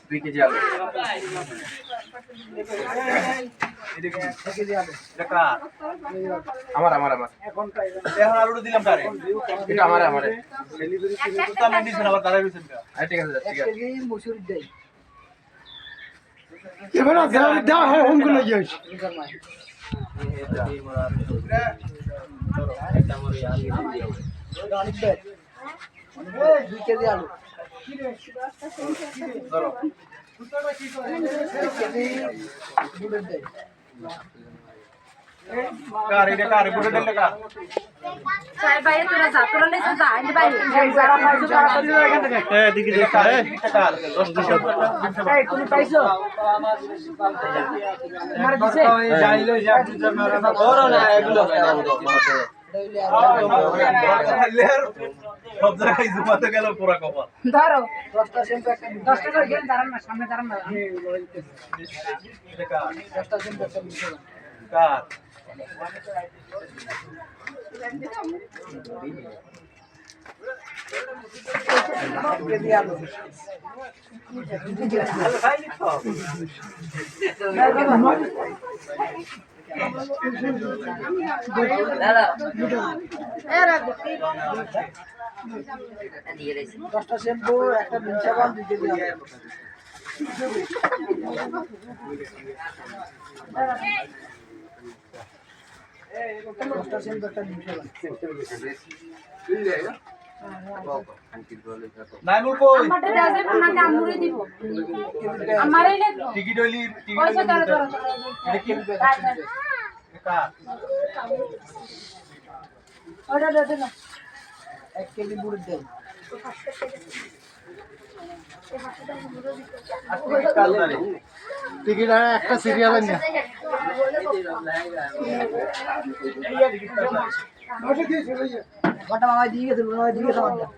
দুই কেজি আলু আমার আমার আমার এখন আলুটা দিলাম তারে এটা আমার আমার তো আমি দিছেন আবার তারে দিছেন ঠিক আছে ঠিক আছে মসুর দেই এবারে দাও হয় হোম গুলো যাই এটা আমার আলু দিও গানিক দে 2 কেজি আলু ধরো कार इधर कार बुढ़े डल लगा सारे भाई तोरा ले जा इन भाई जरा पैसो ए दिखी दे कार कार 10 ए तुम पैसो मार दिसे जाइलो जा मेरा और ना एগুলো लेर সব জায়গায় জমাতে গেল পুরো কপাল ধরো 10টা সেম্পু একটা 10 টাকা গেল দাঁড়ান না সামনে দাঁড়ান না এটা कार 10টা সেম্পু একটা দিছো कार দশটা শ্যাম্পু একটা মিন সাবান 2 কেজি দশটা শ্যাম্পু একটা মিন সাবান নাইমু কই আমারটা দাও না কামুরে দিব আমারই লাগবে টিকিট হইলি টিকিট পয়সা ধরো ধরো এটা কি कार ওটা দে না 1 কেজি বুড়ি দেন টিকিট একটা সিরিয়াল না কটা মামা দিয়ে গেছে মামা দিয়ে গেছে আমাদের